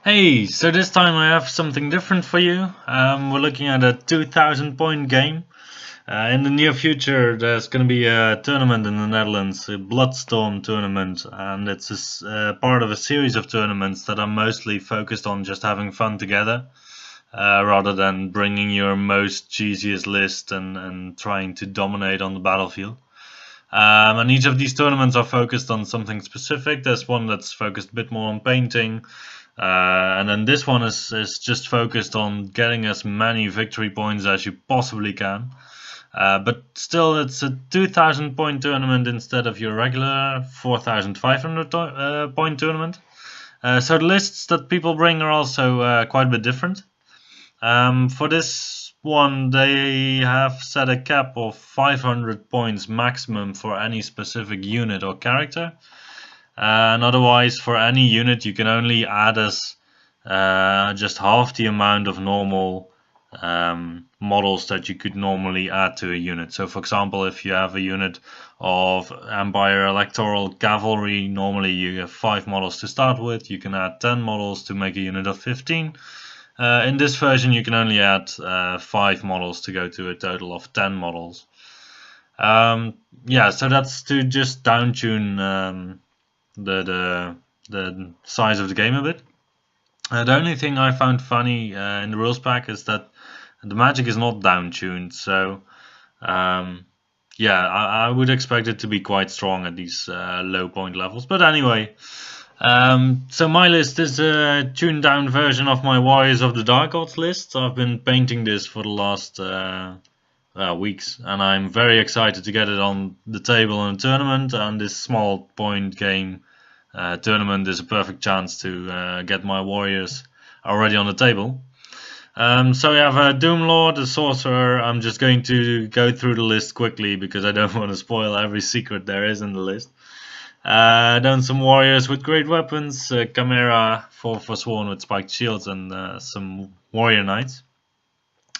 Hey, so this time I have something different for you. We're looking at a 2000 point game. In the near future, there's going to be a tournament in the Netherlands, a Bloodstorm tournament, and it's part of a series of tournaments that are mostly focused on just having fun together, rather than bringing your most cheesiest list and trying to dominate on the battlefield. And each of these tournaments are focused on something specific. There's one that's focused a bit more on painting. And then this one is just focused on getting as many victory points as you possibly can. But still, it's a 2000 point tournament instead of your regular 4500 point tournament. So the lists that people bring are also quite a bit different. For this one, they have set a cap of 500 points maximum for any specific unit or character. And otherwise, for any unit, you can only add as just half the amount of normal models that you could normally add to a unit. So, for example, if you have a unit of Empire Electoral Cavalry, normally you have 5 models to start with. You can add 10 models to make a unit of 15. In this version, you can only add 5 models to go to a total of 10 models. Yeah, so that's to just downtune the size of the game a bit. The only thing I found funny in the rules pack is that the magic is not down-tuned, so yeah, I would expect it to be quite strong at these low point levels. But anyway, so my list is a tuned down version of my Warriors of the Dark Gods list. I've been painting this for the last weeks, and I'm very excited to get it on the table in a tournament, and this small point game tournament is a perfect chance to get my warriors already on the table. So we have a Doomlord, a Sorcerer. I'm just going to go through the list quickly because I don't want to spoil every secret there is in the list. Then some warriors with great weapons, Chimera for Forsworn with spiked shields, and some warrior knights.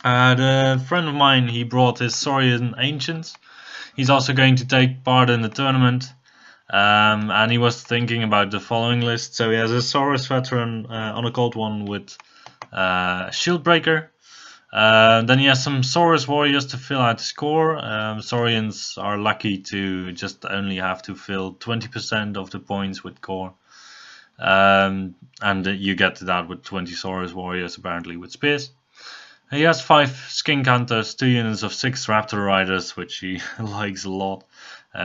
The friend of mine, he brought his Saurian Ancients. He's also going to take part in the tournament. And he was thinking about the following list. So he has a Saurus Veteran on a cold one with Shieldbreaker. Then he has some Saurus Warriors to fill out the score. Saurians are lucky to just only have to fill 20% of the points with core. And you get to that with 20 Saurus Warriors apparently with spears. He has 5 Skink Hunters, 2 units of 6 Raptor Riders, which he likes a lot.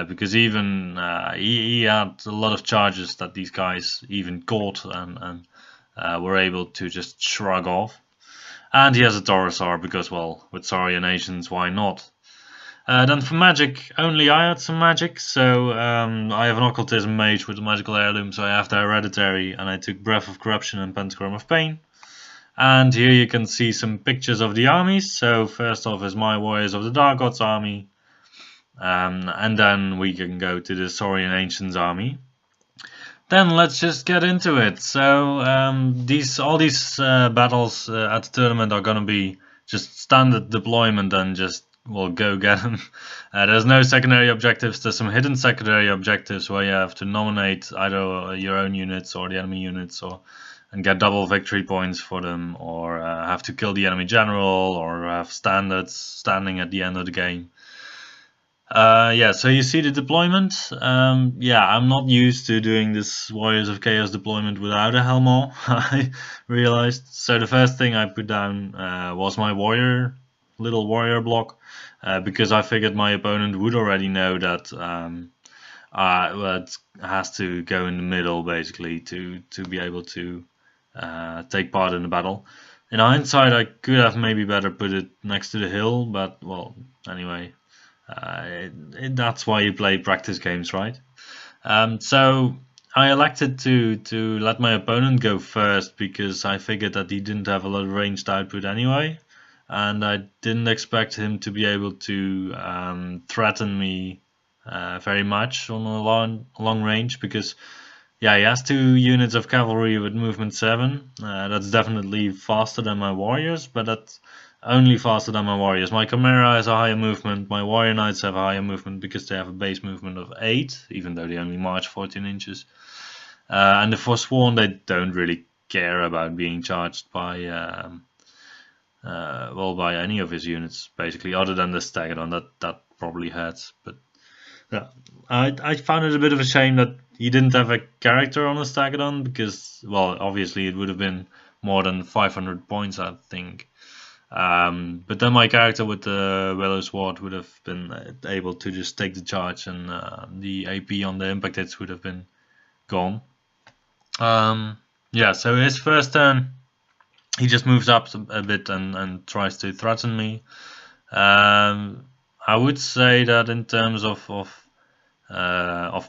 Because even he had a lot of charges that these guys even caught and were able to just shrug off. And he has a Taurusar because, well, with Saurian Nations, why not? Then for magic, only I had some magic. So I have an Occultism Mage with a Magical Heirloom, so I have the Hereditary, and I took Breath of Corruption and Pentagram of Pain. And here you can see some pictures of the armies. So first off is my Warriors of the Dark Gods army. And then we can go to the Saurian Ancients army. Then let's just get into it. So all these battles at the tournament are going to be just standard deployment and just, well, go get them. There's no secondary objectives. There's some hidden secondary objectives where you have to nominate either your own units or the enemy units, and get double victory points for them, or have to kill the enemy general, or have standards standing at the end of the game. Yeah, so you see the deployment. Yeah, I'm not used to doing this Warriors of Chaos deployment without a Helmor, I realized. So the first thing I put down was my little warrior block, because I figured my opponent would already know that well, it has to go in the middle, basically, to be able to take part in the battle. In hindsight, I could have maybe better put it next to the hill, but, well, anyway. That's why you play practice games, right? So I elected to let my opponent go first because I figured that he didn't have a lot of ranged output anyway, and I didn't expect him to be able to threaten me very much on a long range, because yeah, he has 2 units of cavalry with movement 7. That's definitely faster than my warriors, but that's only faster than my warriors. My Chimera has a higher movement, my warrior knights have a higher movement because they have a base movement of 8, even though they only march 14 inches. And the Forsworn, they don't really care about being charged by well, by any of his units basically, other than the Stegadon. That probably hurts, but yeah, I found it a bit of a shame that he didn't have a character on the Stegadon, because, well, obviously it would have been more than 500 points, I think. But then my character with the Willow Sword would have been able to just take the charge, and the AP on the impact hits would have been gone. Yeah, so his first turn, he just moves up a bit and tries to threaten me. I would say that in terms of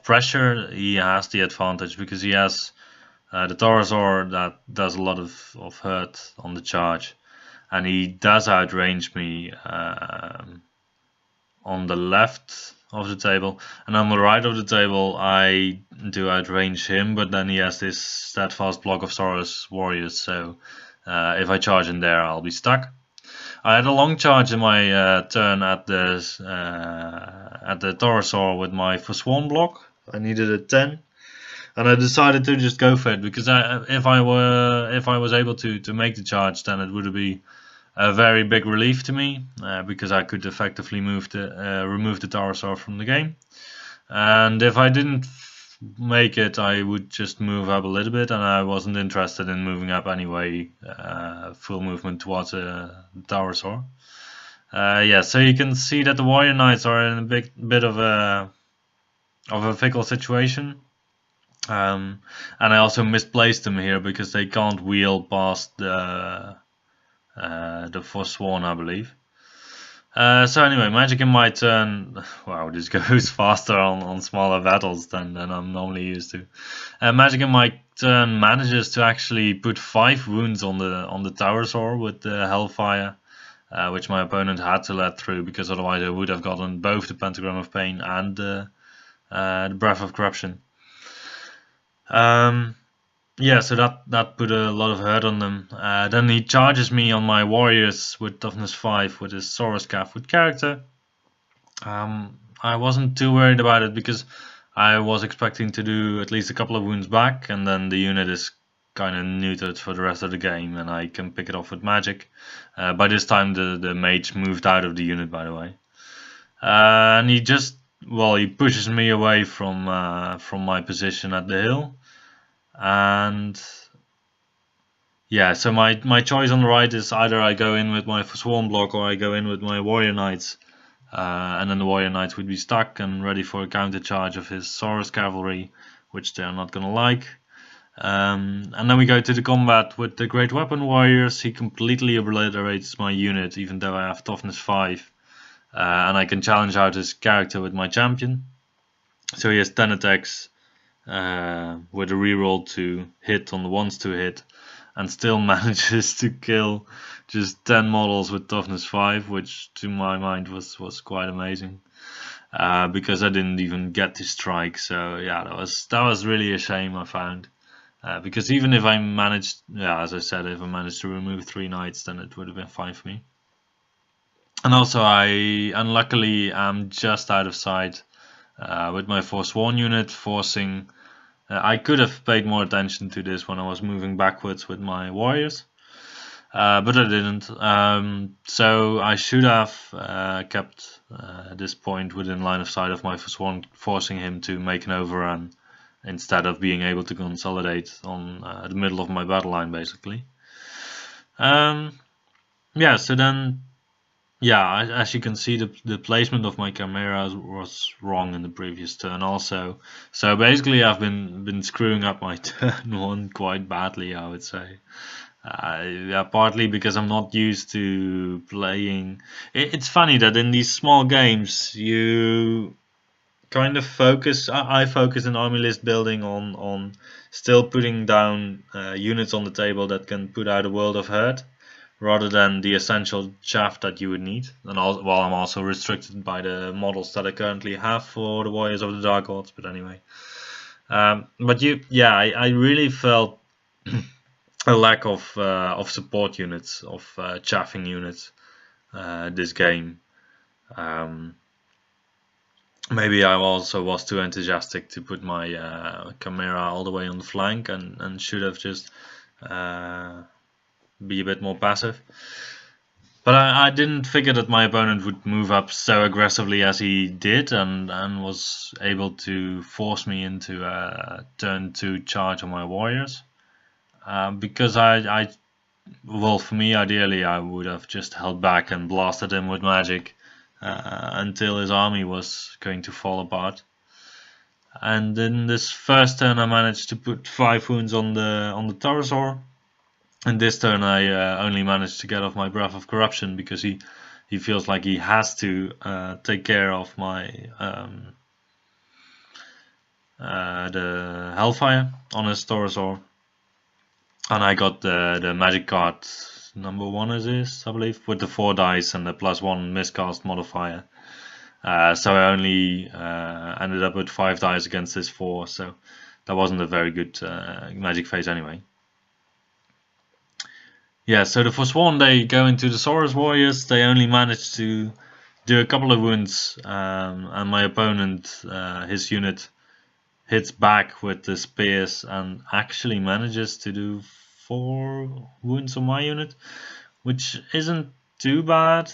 pressure, he has the advantage, because he has the Taurosaur that does a lot of hurt on the charge, and he does outrange me on the left of the table, and on the right of the table I do outrange him, but then he has this steadfast block of Saurus warriors, so if I charge in there I'll be stuck. I had a long charge in my turn at the Taurosaur with my Forsworn block. I needed a 10, and I decided to just go for it, because if I was able to make the charge, then it would be a very big relief to me, because I could effectively remove the Taurosaur from the game. And if I didn't make it, I would just move up a little bit, and I wasn't interested in moving up anyway, full movement towards the Taurosaur. Yeah, so you can see that the Warrior Knights are in a bit of a fickle situation. And I also misplaced them here, because they can't wheel past the Forsworn, I believe. So anyway, magic in my turn. Wow, this goes faster on smaller battles than I'm normally used to. Magic in my turn manages to actually put 5 wounds on the Taurosaur with the Hellfire, which my opponent had to let through, because otherwise I would have gotten both the Pentagram of Pain and the Breath of Corruption. Yeah, so that put a lot of hurt on them. Then he charges me on my warriors with toughness 5 with his Saurus Calf with character. I wasn't too worried about it, because I was expecting to do at least a couple of wounds back, and then the unit is kind of neutered for the rest of the game, and I can pick it off with magic. By this time the mage moved out of the unit, by the way. And he just, well, he pushes me away from my position at the hill. And yeah, so my choice on the right is either I go in with my Forsworn block, or I go in with my Warrior Knights, and then the Warrior Knights would be stuck and ready for a counter charge of his Saurus Cavalry, which they're not gonna like. And then we go to the combat with the Great Weapon Warriors. He completely obliterates my unit, even though I have toughness 5, and I can challenge out his character with my champion. So he has 10 attacks, with a reroll to hit on the ones to hit, and still manages to kill just 10 models with toughness 5, which to my mind was quite amazing, because I didn't even get to strike. So yeah, that was really a shame, I found, because even if I managed, yeah, as I said, if I managed to remove 3 knights, then it would have been fine for me. And also I unluckily am just out of sight with my Forsworn unit, forcing... I could have paid more attention to this when I was moving backwards with my warriors, but I didn't. So I should have kept this point within line of sight of my Forsworn, forcing him to make an overrun instead of being able to consolidate on the middle of my battle line, basically. Yeah, so then... Yeah, as you can see, the placement of my Chimera was wrong in the previous turn also. So basically I've been screwing up my turn 1 quite badly, I would say. Yeah, partly because I'm not used to playing... It's funny that in these small games you kind of focus... I focus in army list building on still putting down units on the table that can put out a world of hurt, rather than the essential chaff that you would need. And while I'm also restricted by the models that I currently have for the Warriors of the Dark Gods, but anyway. But I really felt a lack of support units, of chaffing units this game. Maybe I also was too enthusiastic to put my Chimera all the way on the flank, and should have just be a bit more passive. But I didn't figure that my opponent would move up so aggressively as he did, and was able to force me into a turn 2 charge on my warriors. Because well, for me, ideally, I would have just held back and blasted him with magic until his army was going to fall apart. And in this first turn, I managed to put 5 wounds on the Taurosaur. And this turn I only managed to get off my Breath of Corruption because he feels like he has to take care of my the Hellfire on his Taurosaur. And I got the magic card number 1 is this, I believe, with the 4 dice and the +1 miscast modifier. So I only ended up with 5 dice against this 4, so that wasn't a very good magic phase anyway. Yeah, so the Forsworn, they go into the Saurus Warriors. They only managed to do a couple of wounds, and my opponent, his unit, hits back with the spears and actually manages to do 4 wounds on my unit, which isn't too bad.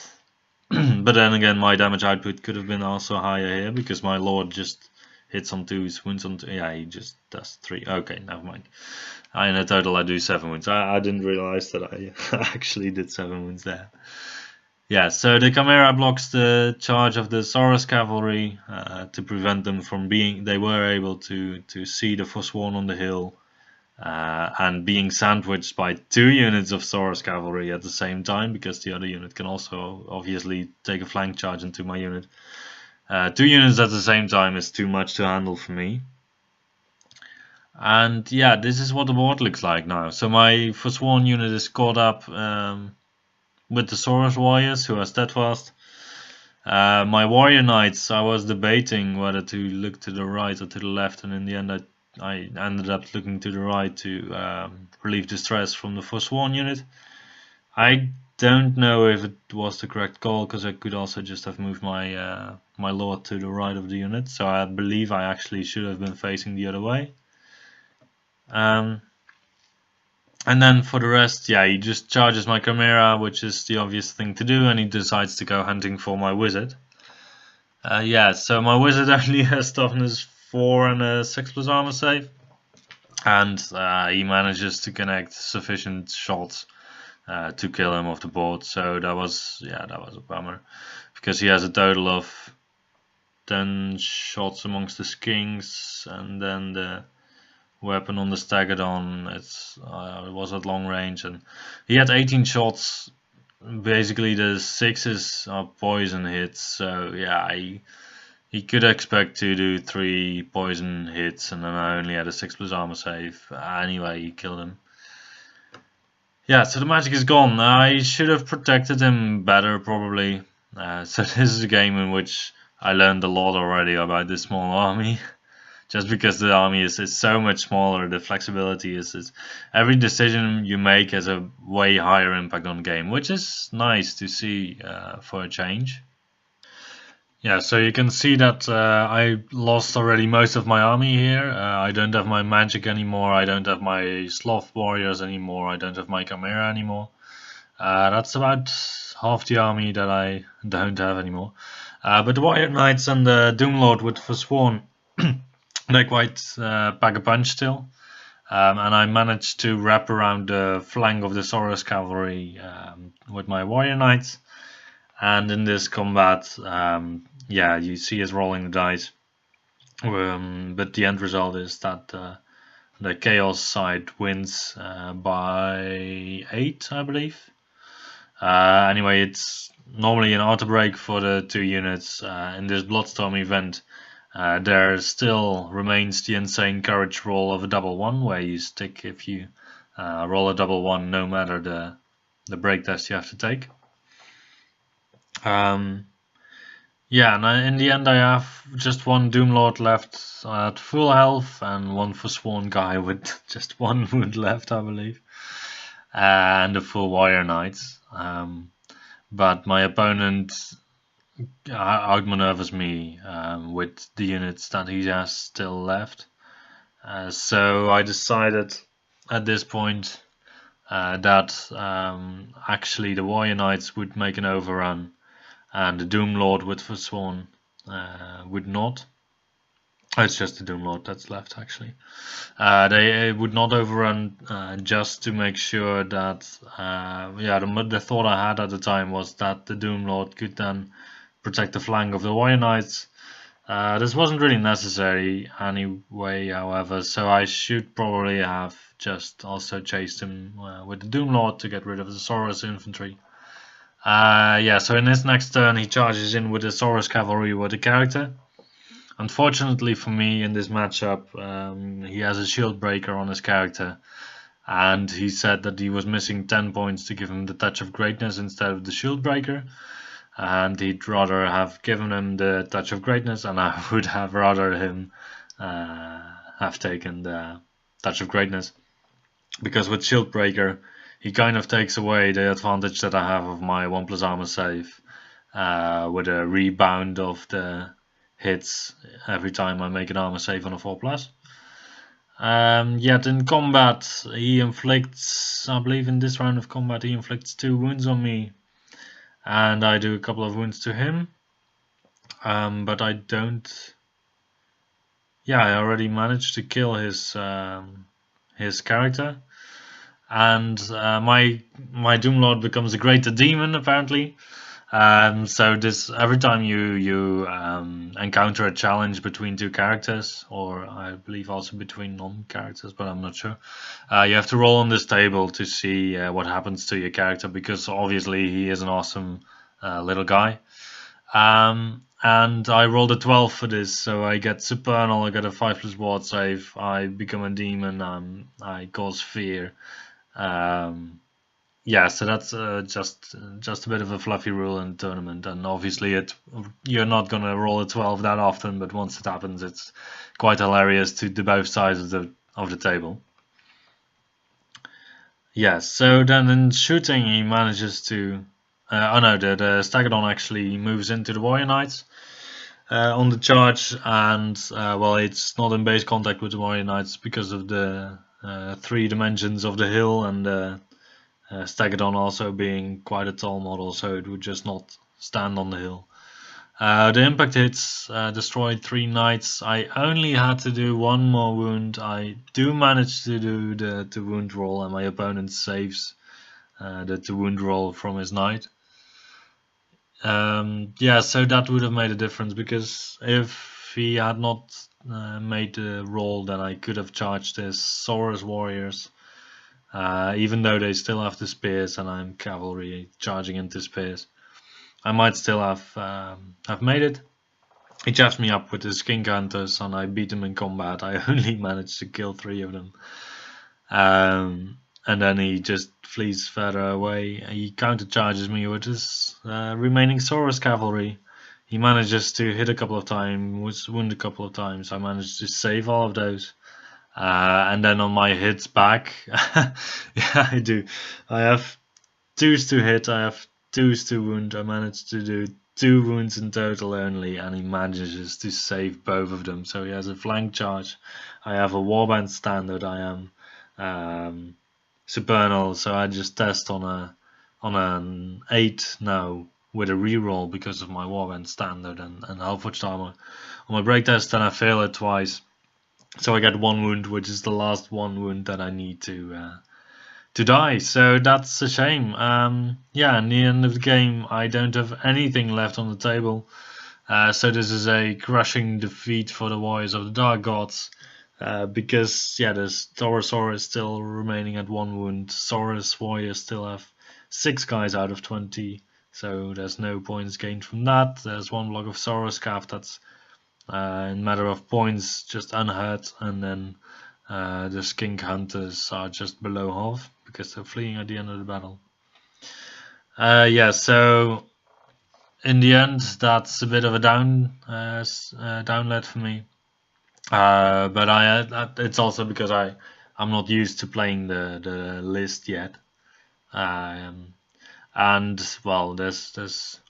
But then again, my damage output could have been also higher here because my Lord just hits on 2s, wounds on 2. Yeah, he just does 3. Okay, never mind. In a total, I do 7 wounds. I didn't realize that I actually did 7 wounds there. Yeah, so the Chimera blocks the charge of the Saurus cavalry to prevent them from being. They were able to see the Forsworn on the hill and being sandwiched by 2 units of Saurus cavalry at the same time, because the other unit can also obviously take a flank charge into my unit. 2 units at the same time is too much to handle for me. And yeah, this is what the board looks like now. So my Forsworn unit is caught up with the Saurus Warriors, who are steadfast. My Warrior Knights, I was debating whether to look to the right or to the left, and in the end I ended up looking to the right to relieve the stress from the Forsworn unit. I don't know if it was the correct call, because I could also just have moved my my Lord to the right of the unit, so I believe I actually should have been facing the other way. And then for the rest, yeah, he just charges my Chimera, which is the obvious thing to do, and he decides to go hunting for my Wizard. Yeah, so my Wizard only has toughness 4 and a 6+ armor save, and he manages to connect sufficient shots to kill him off the board. So that was a bummer, because he has a total of 10 shots amongst the Skinks, and then the weapon on the Stegodon, it was at long range, and he had 18 shots. Basically the 6s are poison hits, so yeah, he could expect to do 3 poison hits, and then I only had a 6+ armor save. Anyway, he killed him. Yeah, so the magic is gone. I should have protected him better, probably. So this is a game in which I learned a lot already about this small army. Just because the army is so much smaller, the flexibility is every decision you make has a way higher impact on the game, which is nice to see for a change. Yeah, so you can see that I lost already most of my army here. I don't have my magic anymore, I don't have my sloth warriors anymore, I don't have my Chimera anymore. That's about half the army that I don't have anymore. But the Warrior Knights and the Doomlord with Forsworn, they quite pack a punch still, and I managed to wrap around the flank of the Saurus cavalry with my Warrior Knights. And in this combat, yeah, you see us rolling the dice, but the end result is that the Chaos side wins by 8, I believe. Anyway, it's normally an auto break for the 2 units. In this Bloodstorm event, there still remains the insane courage roll of a double 1, where you stick if you roll a double 1, no matter the break test you have to take. Yeah, and in the end I have just 1 Doomlord left at full health, and 1 Forsworn guy with just 1 wound left, I believe, and a full Warrior Knights. But my opponent outmaneuvers me with the units that he has still left. So I decided at this point that actually the Warrior Knights would make an overrun and the Doom Lord with Forsworn would not. Oh, it's just the Doom Lord that's left actually. They would not overrun, just to make sure that yeah, the thought I had at the time was that the Doom Lord could then protect the flank of the Warrior Knights. This wasn't really necessary anyway, however, so I should probably have just also chased him with the Doom Lord to get rid of the Saurus infantry. Yeah, so in his next turn he charges in with the Saurus cavalry with a character. Unfortunately for me in this matchup, he has a shield breaker on his character, and he said that he was missing 10 points to give him the touch of greatness instead of the shield breaker, and he'd rather have given him the touch of greatness, and I would have rather him have taken the touch of greatness, because with shield breaker he kind of takes away the advantage that I have of my 1+ armor save with a rebound of the hits every time I make an armor save on a 4+. Yet in combat he inflicts, I believe in this round of combat he inflicts 2 wounds on me, and I do a couple of wounds to him, but I don't. Yeah, I already managed to kill his character, and my Doom Lord becomes a greater demon apparently. So this every time you encounter a challenge between 2 characters, or I believe also between non-characters, but I'm not sure, you have to roll on this table to see what happens to your character, because obviously he is an awesome little guy. And I rolled a 12 for this, so I get Supernal, I get a 5+ ward save, I become a demon, I cause fear. Yeah, so that's just a bit of a fluffy rule in the tournament, and obviously you're not gonna roll a 12 that often, but once it happens, it's quite hilarious to both sides of the table. Yeah, so then in shooting he manages to. Oh no, the Stegadon actually moves into the Warrior Knights on the charge, and well, it's not in base contact with the Warrior Knights because of the 3 dimensions of the hill, and Stegadon also being quite a tall model, so it would just not stand on the hill. The impact hits destroyed 3 knights. I only had to do 1 more wound. I do manage to do the wound roll, and my opponent saves the wound roll from his knight. Yeah, so that would have made a difference, because if he had not made the roll, then I could have charged his Saurus warriors. Even though they still have the spears and I'm cavalry charging into spears, I might still have made it. He jabs me up with his Skink Hunters and I beat him in combat. I only managed to kill 3 of them. And then he just flees further away. He countercharges me with his remaining Saurus cavalry. He manages to hit a couple of times, wound a couple of times. I managed to save all of those. And then on my hits back, yeah, I do. I have 2s to hit, I have 2s to wound. I managed to do 2 wounds in total only, and he manages to save both of them. So he has a flank charge. I have a warband standard. I am supernal, so I just test on an 8 now with a reroll because of my warband standard and half-forged armor. On my break test, then I fail it twice. So I get 1 wound, which is the last 1 wound that I need to die. So that's a shame. Yeah, in the end of the game, I don't have anything left on the table. So this is a crushing defeat for the Warriors of the Dark Gods. Because, yeah, there's Taurosaurus still remaining at 1 wound. Saurus Warriors still have 6 guys out of 20. So there's no points gained from that. There's 1 block of Saurus Calf that's in matter of points just unhurt, and then the Skink Hunters are just below half because they're fleeing at the end of the battle. Yeah, so in the end that's a bit of a downlet for me, but it's also because I'm not used to playing the list yet, and well, there's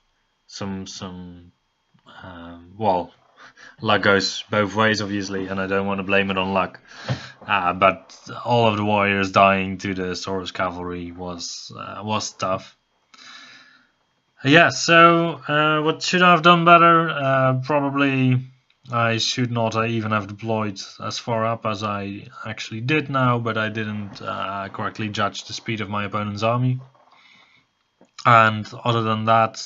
some well, luck goes both ways, obviously, and I don't want to blame it on luck. But all of the warriors dying to the Saurus cavalry was tough. Yeah, so what should I have done better? Probably I should not even have deployed as far up as I actually did now, but I didn't correctly judge the speed of my opponent's army. And other than that,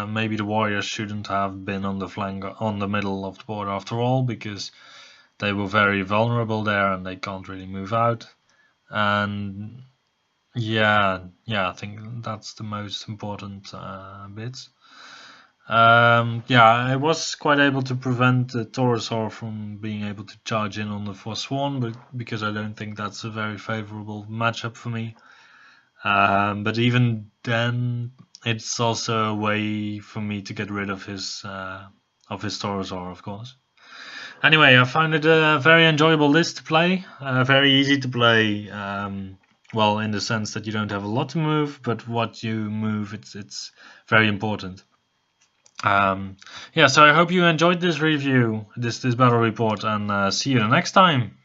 maybe the warriors shouldn't have been on the flank, on the middle of the board after all, because they were very vulnerable there and they can't really move out. And yeah, I think that's the most important bit. Yeah, I was quite able to prevent the Taurosaur from being able to charge in on the Forsworn, but because I don't think that's a very favorable matchup for me. But even then, it's also a way for me to get rid of his Taurosaur, of course. Anyway, I found it a very enjoyable list to play, very easy to play. Well, in the sense that you don't have a lot to move, but what you move, it's very important. Yeah, so I hope you enjoyed this review, this battle report, and see you the next time.